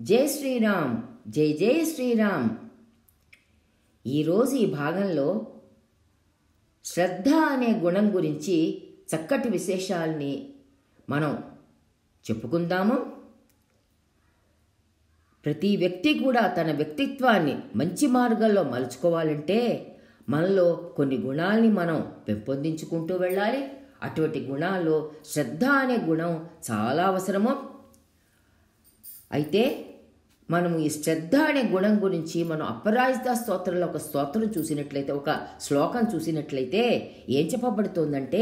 జై శ్రీరామ్, జై జై శ్రీరామ్. ఈరోజు ఈ భాగంలో శ్రద్ధ అనే గుణం గురించి చక్కటి విశేషాలని మనం చెప్పుకుందాము. ప్రతి వ్యక్తి కూడా తన వ్యక్తిత్వాన్ని మంచి మార్గంలో మలుచుకోవాలంటే మనలో కొన్ని గుణాలని మనం పెంపొందించుకుంటూ వెళ్ళాలి. అటువంటి గుణాల్లో శ్రద్ధ అనే గుణం చాలా అవసరము. అయితే మనము ఈ శ్రద్ధ అనే గుణం గురించి మనం అపరాజిత స్తోత్రంలో ఒక స్తోత్రం చూసినట్లయితే, ఒక శ్లోకం చూసినట్లయితే ఏం చెప్పబడుతోందంటే,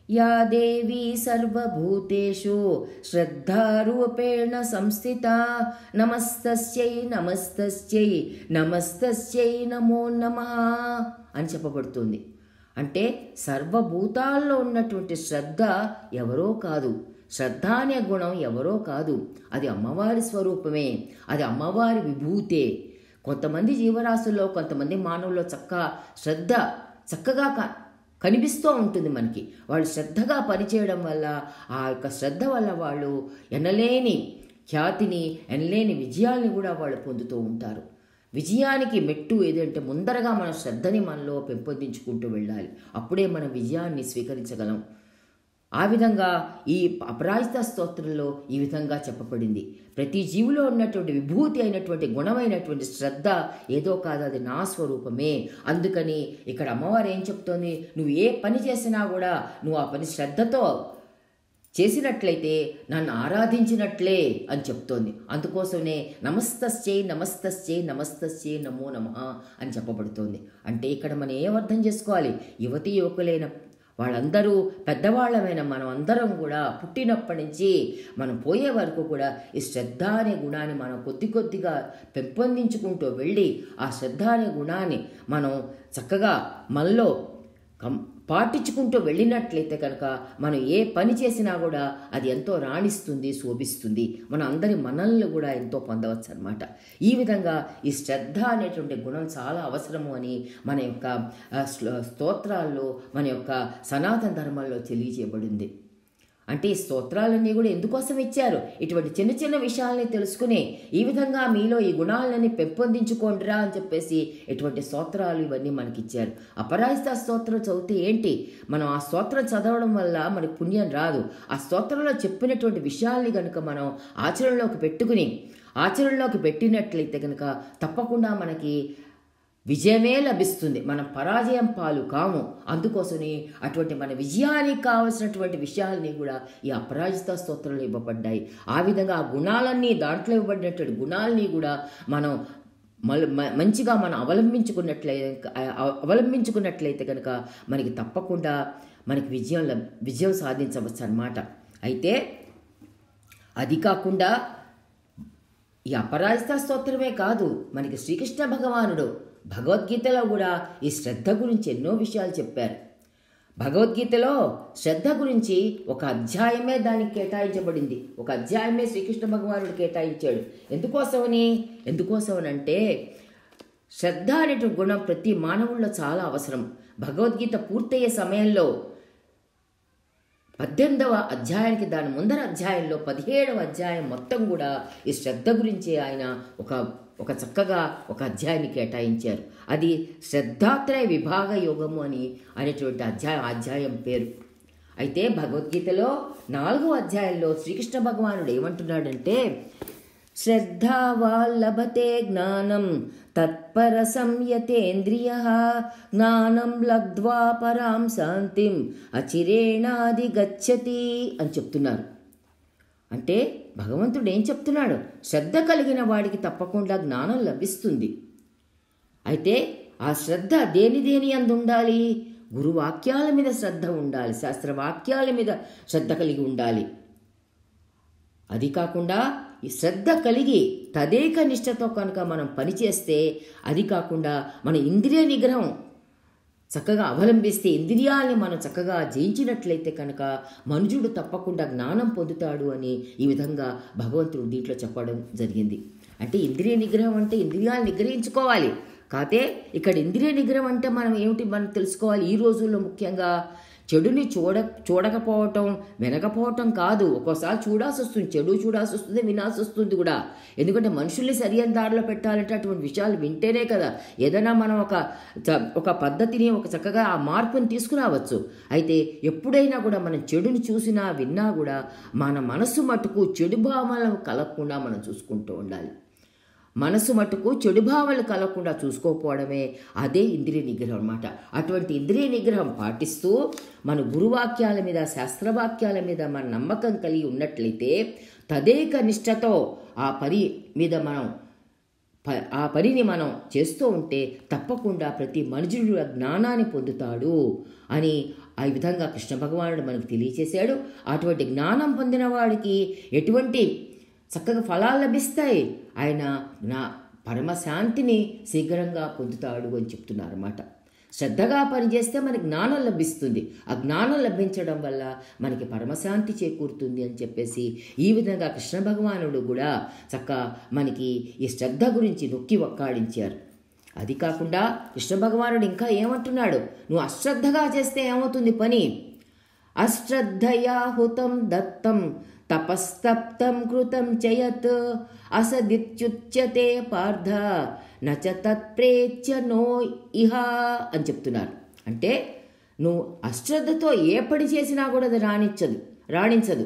యా దేవి సర్వభూతేషు శ్రద్ధారూపేణ సంస్థిత నమస్తస్యై నమస్తస్యై నమస్తస్యై నమో నమః అని చెప్పబడుతుంది. అంటే సర్వభూతాల్లో ఉన్నటువంటి శ్రద్ధ ఎవరో కాదు, శ్రద్ధ అనే గుణం ఎవరో కాదు, అది అమ్మవారి స్వరూపమే, అది అమ్మవారి విభూతే. కొంతమంది జీవరాశుల్లో, కొంతమంది మానవుల్లో శ్రద్ధ చక్కగా కనిపిస్తూ ఉంటుంది మనకి. వాళ్ళు శ్రద్ధగా పనిచేయడం వల్ల, ఆ యొక్క శ్రద్ధ వల్ల వాళ్ళు ఎనలేని ఖ్యాతిని, ఎనలేని విజయాల్ని కూడా వాళ్ళు పొందుతూ ఉంటారు. విజయానికి మెట్టు ఏదంటే ముందరగా మన శ్రద్ధని మనలో పెంపొందించుకుంటూ వెళ్ళాలి. అప్పుడే మనం విజయాన్ని స్వీకరించగలం. ఆ విధంగా ఈ అపరాజిత స్తోత్రంలో ఈ విధంగా చెప్పబడింది. ప్రతి జీవిలో ఉన్నటువంటి విభూతి అయినటువంటి గుణమైనటువంటి శ్రద్ధ ఏదో కాదు, అది నా స్వరూపమే. అందుకని ఇక్కడ అమ్మవారు ఏం చెప్తోంది, నువ్వు ఏ పని చేసినా కూడా నువ్వు ఆ పని శ్రద్ధతో చేసినట్లయితే నన్ను ఆరాధించినట్లే అని చెప్తోంది. అందుకోసమే నమస్తస్యై నమస్తస్యై నమస్తస్యై నమో నమః అని చెప్పబడుతోంది. అంటే ఇక్కడ మనం ఏం అర్థం చేసుకోవాలి, యువతీ యువకులైన వాళ్ళందరూ, పెద్దవాళ్ళమైన మనం అందరం కూడా పుట్టినప్పటి నుంచి మనం పోయే వరకు కూడా ఈ శ్రద్ధ అనే గుణాన్ని మనం కొద్ది కొద్దిగా పెంపొందించుకుంటూ వెళ్ళి ఆ శ్రద్ధ అనే గుణాన్ని మనం చక్కగా మనలో పాటించుకుంటూ వెళ్ళినట్లయితే కనుక మనం ఏ పని చేసినా కూడా అది ఎంతో రాణిస్తుంది, శోభిస్తుంది. మన అందరి మనల్ని కూడా ఎంతో పొందవచ్చు అనమాట. ఈ విధంగా ఈ శ్రద్ధ అనేటువంటి గుణం చాలా అవసరము అని మన యొక్క స్తోత్రాల్లో, మన యొక్క సనాతన ధర్మంలో తెలియజేయబడింది. అంటే ఈ స్తోత్రాలన్నీ కూడా ఎందుకోసం ఇచ్చారు, ఇటువంటి చిన్న చిన్న విషయాల్ని తెలుసుకుని ఈ విధంగా మీలో ఈ గుణాలని పెంపొందించుకోండిరా అని చెప్పేసి ఇటువంటి స్తోత్రాలు ఇవన్నీ మనకి ఇచ్చారు. అపరాజిత స్తోత్రం చదివితే ఏంటి, మనం ఆ స్తోత్రం చదవడం వల్ల మనకు పుణ్యం రాదు. ఆ స్తోత్రంలో చెప్పినటువంటి విషయాల్ని కనుక మనం ఆచరణలోకి పెట్టినట్లయితే కనుక తప్పకుండా మనకి విజయమే లభిస్తుంది, మనం పరాజయం పాలు కాము. అందుకోసమే అటువంటి మన విజయానికి కావలసినటువంటి విషయాలని కూడా ఈ అపరాజిత స్తోత్రంలో ఇవ్వబడ్డాయి. ఆ విధంగా ఆ గుణాలన్నీ, దాంట్లో ఇవ్వబడినటువంటి గుణాలని కూడా మనం మంచిగా మనం అవలంబించుకున్నట్లయితే కనుక మనకి తప్పకుండా మనకి విజయం సాధించవచ్చు అన్నమాట. అయితే అది కాకుండా ఈ అపరాజిత స్తోత్రమే కాదు, మనకి శ్రీకృష్ణ భగవానుడు భగవద్గీతలో కూడా ఈ శ్రద్ధ గురించి ఎన్నో విషయాలు చెప్పారు. భగవద్గీతలో శ్రద్ధ గురించి ఒక అధ్యాయమే దానికి కేటాయించబడింది, ఒక అధ్యాయమే శ్రీకృష్ణ భగవానుడు కేటాయించాడు. ఎందుకోసమనంటే శ్రద్ధ అనేటువంటి గుణం ప్రతి మానవుల్లో చాలా అవసరం. భగవద్గీత పూర్తయ్యే సమయంలో 18వ అధ్యాయానికి, దాని ముందర అధ్యాయంలో 17వ అధ్యాయం మొత్తం కూడా ఈ శ్రద్ధ గురించి ఆయన ఒక చక్కగా ఒక అధ్యాయాన్ని కేటాయించారు. అది శ్రద్ధాత్రయ విభాగ యోగము అనేటువంటి అధ్యాయం పేరు. అయితే భగవద్గీతలో 4వ అధ్యాయంలో శ్రీకృష్ణ భగవానుడు ఏమంటున్నాడంటే, శ్రద్ధావా లభతే జ్ఞానం తత్పర సంయతేంద్రియ జ్ఞానం లబ్ధ్వా పరాం శాంతిం అచిరేణాధిగచ్చతి అని చెప్తున్నారు. అంటే భగవంతుడు ఏం చెప్తున్నాడు, శ్రద్ధ కలిగిన వాడికి తప్పకుండా జ్ఞానం లభిస్తుంది. అయితే ఆ శ్రద్ధ దేని అందు ఉండాలి, గురువాక్యాల మీద శ్రద్ధ ఉండాలి, శాస్త్రవాక్యాల మీద శ్రద్ధ కలిగి ఉండాలి. అది కాకుండా ఈ శ్రద్ధ కలిగి తదేక నిష్ఠతో కనుక మనం పనిచేస్తే, అది కాకుండా మన ఇంద్రియ నిగ్రహం చక్కగా అవలంబిస్తే, ఇంద్రియాలని మనం చక్కగా జయించినట్లయితే కనుక మనుజుడు తప్పకుండా జ్ఞానం పొందుతాడు అని ఈ విధంగా భగవంతుడు దీంట్లో చెప్పడం జరిగింది. అంటే ఇంద్రియ నిగ్రహం అంటే ఇంద్రియాలను నిగ్రహించుకోవాలి. కాతే ఇక్కడ ఇంద్రియ నిగ్రహం అంటే మనం తెలుసుకోవాలి. ఈ రోజుల్లో ముఖ్యంగా చెడుని చూడకపోవటం వినకపోవటం కాదు, ఒక్కోసారి చూడాల్సి వస్తుంది, చెడు చూడాల్సి వస్తుంది, వినాల్సి వస్తుంది కూడా. ఎందుకంటే మనుషుల్ని సరియైన దారిలో పెట్టాలంటే అటువంటి విషయాలు వింటేనే కదా ఏదైనా మనం ఒక పద్ధతిని ఒక చక్కగా ఆ మార్పుని తీసుకురావచ్చు. అయితే ఎప్పుడైనా కూడా మనం చెడుని చూసినా విన్నా కూడా మన మనసు మటుకు చెడు భావనలు కలగకుండా మనం చూసుకుంటూ ఉండాలి. మనసు మటుకు చెడు భావాలు కలగకుండా చూసుకోకపోవడమే అదే ఇంద్రియ నిగ్రహం అన్నమాట. అటువంటి ఇంద్రియ నిగ్రహం పాటిస్తూ మన గురువాక్యాల మీద శాస్త్రవాక్యాల మీద మన నమ్మకం కలిగి ఉన్నట్లయితే తదేక నిష్టతో ఆ పనిని మనం చేస్తూ ఉంటే తప్పకుండా ప్రతి మనుషుడు జ్ఞానాన్ని పొందుతాడు అని ఆ విధంగా కృష్ణ భగవానుడు మనకు తెలియచేశాడు. అటువంటి జ్ఞానం పొందిన వాడికి ఎటువంటి చక్కగా ఫలాలు లభిస్తాయి, ఆయన పరమశాంతిని శీఘ్రంగా పొందుతాడు అని చెప్తున్నారు అన్నమాట. శ్రద్ధగా పనిచేస్తే మనకి జ్ఞానం లభిస్తుంది, ఆ జ్ఞానం లభించడం వల్ల మనకి పరమశాంతి చేకూరుతుంది అని చెప్పేసి ఈ విధంగా కృష్ణ భగవానుడు కూడా చక్కగా మనకి ఈ శ్రద్ధ గురించి నొక్కి ఒక్కాడించారు. అది కాకుండా కృష్ణ భగవానుడు ఇంకా ఏమంటున్నాడు, నువ్వు అశ్రద్ధగా చేస్తే ఏమవుతుంది పని, అశ్రద్ధయా హుతం దత్తం తపస్తప్తం కృతం చయత్ అసదిత్యుచ్యతే పార్థ నచ తత్ప్రేత్య నో ఇహ అని చెప్తున్నారు. అంటే నువ్వు అశ్రద్ధతో ఏ పని చేసినా కూడా అది రాణించదు.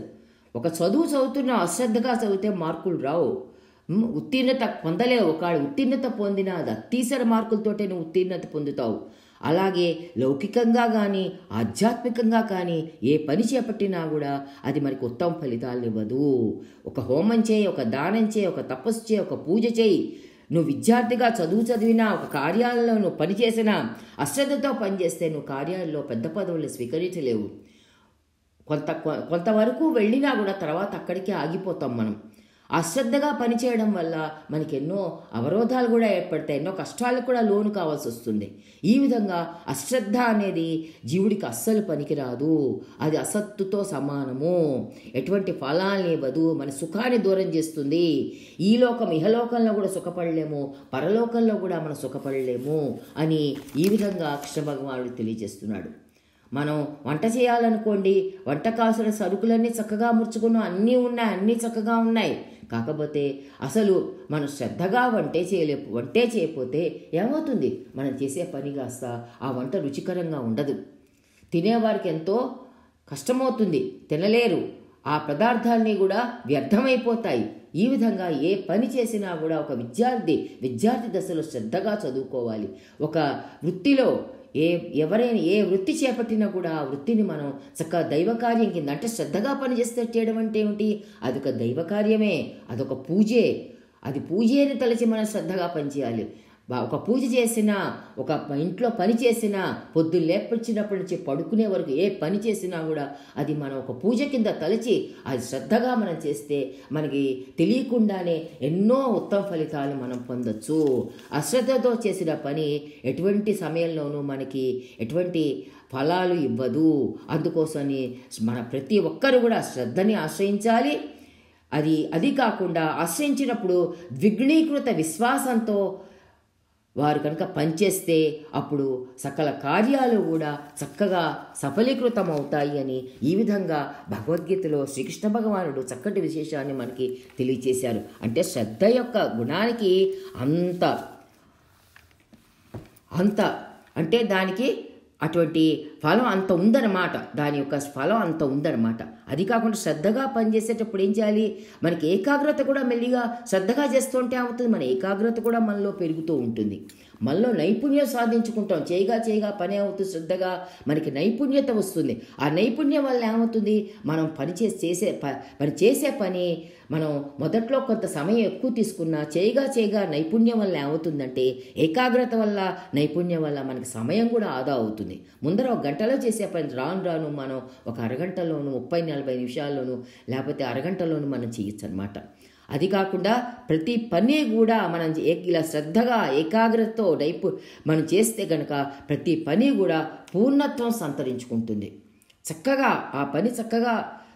ఒక చదువు చదువుతున్నా అశ్రద్ధగా చదివితే మార్కులు రావు, ఉత్తీర్ణత పొందలేవు. ఒకవేళ ఉత్తీర్ణత పొందినా అది అత్తీసర మార్కులతోటే నువ్వు ఉత్తీర్ణత పొందుతావు. అలాగే లౌకికంగా కానీ ఆధ్యాత్మికంగా కానీ ఏ పని చేపట్టినా కూడా అది మనకు ఉత్తమ ఫలితాలు ఇవ్వదు. ఒక హోమం చేయి, ఒక దానం చేయి, ఒక తపస్సు చేయి, ఒక పూజ చేయి, నువ్వు విద్యార్థిగా చదివినా ఒక కార్యాలయంలో నువ్వు పనిచేసినా అశ్రద్ధతో పనిచేస్తే నువ్వు కార్యాలయంలో పెద్ద పదవులు స్వీకరించలేవు. కొంతవరకు వెళ్ళినా కూడా తర్వాత అక్కడికే ఆగిపోతాం మనం. అశ్రద్ధగా పనిచేయడం వల్ల మనకి ఎన్నో అవరోధాలు కూడా ఏర్పడతాయి, ఎన్నో కష్టాలకు కూడా లోను కావాల్సి వస్తుంది. ఈ విధంగా అశ్రద్ధ అనేది జీవుడికి అస్సలు పనికిరాదు, అది అసత్తుతో సమానము, ఎటువంటి ఫలాన్ని ఇవ్వదు, మన సుఖాన్ని దూరం చేస్తుంది. ఈ లోకం ఇహలోకంలో కూడా సుఖపడలేము, పరలోకంలో కూడా మనం సుఖపడలేము అని ఈ విధంగా కృష్ణ భగవానుడు తెలియజేస్తున్నాడు. మనం వంట చేయాలనుకోండి, వంట కావాల్సిన సరుకులన్నీ చక్కగా ముడుచుకున్నాం, అన్నీ ఉన్నాయి, అన్నీ చక్కగా ఉన్నాయి. కాకపోతే అసలు మనం శ్రద్ధగా వంటే చేయకపోతే ఏమవుతుంది, మనం చేసే పని కాస్త ఆ వంట రుచికరంగా ఉండదు, తినేవారికి ఎంతో కష్టమవుతుంది, తినలేరు, ఆ పదార్థాలన్నీ కూడా వ్యర్థమైపోతాయి. ఈ విధంగా ఏ పని చేసినా కూడా ఒక విద్యార్థి దశలో శ్రద్ధగా చదువుకోవాలి. ఒక వృత్తిలో ఎవరైనా ఏ వృత్తి చేపట్టినా కూడా ఆ వృత్తిని మనం చక్కగా దైవకార్యం కింద, అంటే శ్రద్ధగా పనిచేస్తే చేయడం అంటే ఏమిటి, అదొక దైవకార్యమే, అదొక పూజే. అది పూజని తలచి మనం శ్రద్ధగా పనిచేయాలి. ఒక పూజ చేసినా, ఒక ఇంట్లో పని చేసినా, పొద్దున్న లేపొచ్చినప్పటి నుంచి పడుకునే వరకు ఏ పని చేసినా కూడా అది మనం ఒక పూజ కింద తలచి అది శ్రద్ధగా మనం చేస్తే మనకి తెలియకుండానే ఎన్నో ఉత్తమ ఫలితాలు మనం పొందొచ్చు. అశ్రద్ధతో చేసిన పని ఎటువంటి సమయంలోనూ మనకి ఎటువంటి ఫలాలు ఇవ్వదు. అందుకోసమని మన ప్రతి ఒక్కరు కూడా శ్రద్ధని ఆశ్రయించాలి. అది కాకుండా ఆశ్రయించినప్పుడు ద్విగుణీకృత విశ్వాసంతో వారు కనుక పనిచేస్తే అప్పుడు సకల కార్యాలు కూడా చక్కగా సఫలీకృతం అవుతాయి అని ఈ విధంగా భగవద్గీతలో శ్రీకృష్ణ భగవానుడు చక్కటి విశేషాన్ని మనకి తెలియచేశారు. అంటే శ్రద్ధ యొక్క గుణానికి అంత అంటే దానికి అటువంటి ఫలం అంత ఉందన్నమాట, దాని యొక్క ఫలం అంత ఉందన్నమాట. అది కాకుండా శ్రద్ధగా పనిచేసేటప్పుడు ఏం చేయాలి, మనకి ఏకాగ్రత కూడా మెల్లిగా శ్రద్ధగా చేస్తుంటే అవుతుంది, మన ఏకాగ్రత కూడా మనలో పెరుగుతూ ఉంటుంది, మనలో నైపుణ్యం సాధించుకుంటాం. చేయగా పని అవుతుంది, శ్రద్ధగా మనకి నైపుణ్యత వస్తుంది. ఆ నైపుణ్యం వల్ల ఏమవుతుంది, మనం చేసే పని మనం మొదట్లో కొంత సమయం ఎక్కువ తీసుకున్నా చేయగా నైపుణ్యం వల్ల ఏమవుతుందంటే, ఏకాగ్రత వల్ల నైపుణ్యం వల్ల మనకి సమయం కూడా ఆదా అవుతుంది. ముందర ఒక గంటలో చేసే పని రాను మనం ఒక అరగంటలోను 30-40 నిమిషాల్లోనూ లేకపోతే అరగంటలోనూ మనం చేయొచ్చు అనమాట. అది కాకుండా ప్రతి పని కూడా మనం ఇలా శ్రద్ధగా ఏకాగ్రతతో మనం చేస్తే కనుక ప్రతి పని కూడా పూర్ణత్వం సంతరించుకుంటుంది. చక్కగా ఆ పని చక్కగా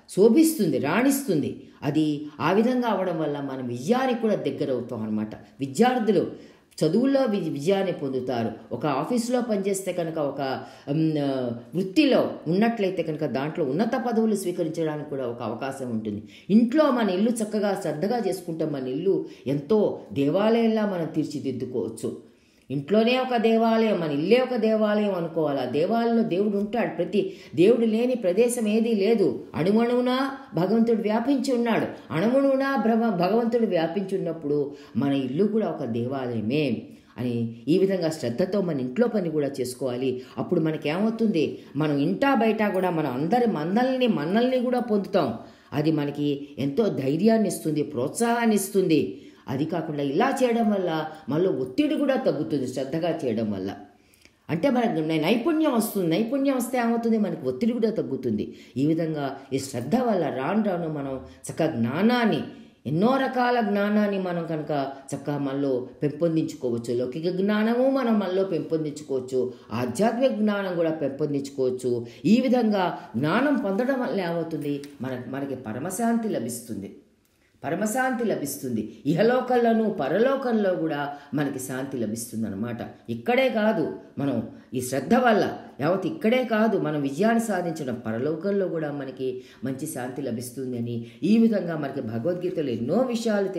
శోభిస్తుంది, రాణిస్తుంది. అది ఆ విధంగా అవడం వల్ల మనం విజయానికి కూడా దగ్గర అవుతాం అన్నమాట. విద్యార్థులు చదువుల్లో విజయాన్ని పొందుతారు. ఒక ఆఫీసులో పనిచేస్తే కనుక, ఒక వృత్తిలో ఉన్నట్లయితే కనుక దాంట్లో ఉన్నత పదవులు స్వీకరించడానికి కూడా ఒక అవకాశం ఉంటుంది. ఇంట్లో మన ఇల్లు చక్కగా శ్రద్ధగా చేసుకుంటే మన ఇల్లు ఎంతో దేవాలయంలా మనం తీర్చిదిద్దుకోవచ్చు. ఇంట్లోనే ఒక దేవాలయం, మన ఇల్లే ఒక దేవాలయం అనుకోవాలి. ఆ దేవాలయంలో దేవుడు ఉంటాడు. దేవుడు లేని ప్రదేశం ఏదీ లేదు. అణువణువున భగవంతుడు వ్యాపించి ఉన్నాడు. అణువణువున భగవంతుడు వ్యాపించి ఉన్నప్పుడు మన ఇల్లు కూడా ఒక దేవాలయమే అని ఈ విధంగా శ్రద్ధతో మన ఇంట్లో పని కూడా చేసుకోవాలి. అప్పుడు మనకేమవుతుంది, మనం ఇంటా బయట కూడా మనం అందరి మన్నల్ని కూడా పొందుతాం. అది మనకి ఎంతో ధైర్యాన్ని ఇస్తుంది, ప్రోత్సాహాన్ని ఇస్తుంది. అది కాకుండా ఇలా చేయడం వల్ల మనలో ఒత్తిడి కూడా తగ్గుతుంది. శ్రద్ధగా చేయడం వల్ల అంటే మనకు నైపుణ్యం వస్తుంది. నైపుణ్యం వస్తే ఏమవుతుంది, మనకు ఒత్తిడి కూడా తగ్గుతుంది. ఈ విధంగా ఈ శ్రద్ధ వల్ల రాను మనం చక్కగా జ్ఞానాన్ని, ఎన్నో రకాల జ్ఞానాన్ని మనం కనుక చక్కగా మనలో పెంపొందించుకోవచ్చు. లౌకిక జ్ఞానము మనం మనలో పెంపొందించుకోవచ్చు, ఆధ్యాత్మిక జ్ఞానం కూడా పెంపొందించుకోవచ్చు. ఈ విధంగా జ్ఞానం పొందడం వల్ల ఏమవుతుంది, మనకి పరమశాంతి లభిస్తుంది. ఇహలోకంలోనూ పరలోకంలో కూడా మనకి శాంతి లభిస్తుంది అన్నమాట. ఇక్కడే కాదు, మనం ఈ శ్రద్ధ వల్ల ఇక్కడే కాదు, మనం విజయాన్ని సాధించడం పరలోకంలో కూడా మనకి మంచి శాంతి లభిస్తుంది అని ఈ విధంగా మనకి భగవద్గీతలో ఎన్నో విషయాలు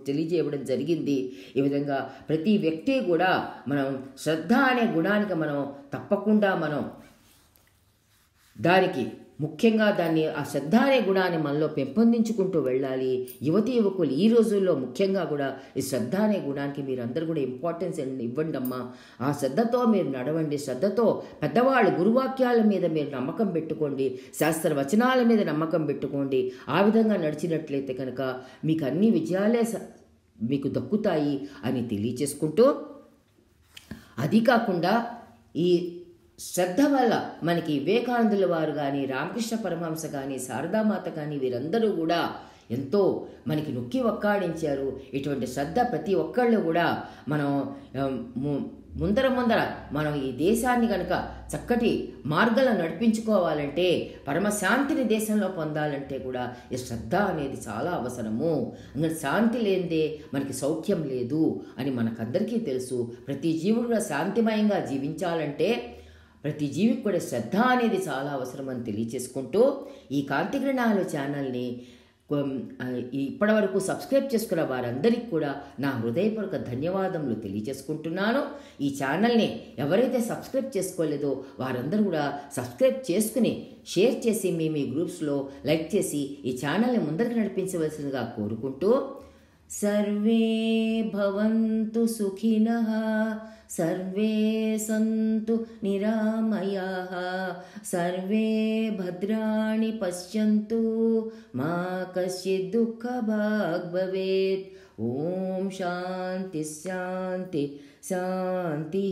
తెలియజేయడం జరిగింది. ఈ విధంగా ప్రతి వ్యక్తి కూడా మనం శ్రద్ధ అనే గుణానికి మనం తప్పకుండా దానికి ముఖ్యంగా ఆ శ్రద్ధ అనే గుణాన్ని మనలో పెంపొందించుకుంటూ వెళ్ళాలి. యువకులు ఈ రోజుల్లో ముఖ్యంగా కూడా ఈ శ్రద్ధ అనే గుణానికి మీరందరూ కూడా ఇంపార్టెన్స్ ఇవ్వండి అమ్మా. ఆ శ్రద్ధతో మీరు నడవండి. శ్రద్ధతో పెద్దవాళ్ళు గురువాక్యాల మీద మీరు నమ్మకం పెట్టుకోండి, శాస్త్ర వచనాల మీద నమ్మకం పెట్టుకోండి. ఆ విధంగా నడిచినట్లయితే కనుక మీకు అన్ని విజయాలే మీకు దక్కుతాయి అని తెలియచేసుకుంటూ, అది కాకుండా ఈ శ్రద్ధ వల్ల మనకి వివేకానందుల వారు కానీ, రామకృష్ణ పరమహంస కానీ, శారదామాత కానీ వీరందరూ కూడా ఎంతో మనకి నొక్కి ఒక్కాడించారు. ఇటువంటి శ్రద్ధ ప్రతి ఒక్కళ్ళు కూడా మనం ముందర మనం ఈ దేశాన్ని కనుక చక్కటి మార్గంలో నడిపించుకోవాలంటే, పరమశాంతిని దేశంలో పొందాలంటే కూడా ఈ శ్రద్ధ అనేది చాలా అవసరము. అందుకని శాంతి లేనిదే మనకి సౌఖ్యం లేదు అని మనకందరికీ తెలుసు. ప్రతి జీవుడు కూడా శాంతిమయంగా జీవించాలంటే ప్రతి జీవికి కూడా శ్రద్ధ అనేది చాలా అవసరం అని తెలియచేసుకుంటూ, ఈ కాంతికిరణాలు ఛానల్ని ఇప్పటివరకు సబ్స్క్రైబ్ చేసుకున్న వారందరికీ కూడా నా హృదయపూర్వక ధన్యవాదములు తెలియజేసుకుంటున్నాను. ఈ ఛానల్ని ఎవరైతే సబ్స్క్రైబ్ చేసుకోలేదో వారందరూ కూడా సబ్స్క్రైబ్ చేసుకుని షేర్ చేసి మీ గ్రూప్స్లో లైక్ చేసి ఈ ఛానల్ని ముందరికి నడిపించవలసిందిగా కోరుకుంటూ, సర్వే భవంతు సుఖినః, సర్వే సంతు నిరామయాః, సర్వే భద్రాణి పశ్యంతు, మా కశ్చిద్ దుఃఖభాగ్ భవేత్. ఓం శాంతి శాంతి శాంతి.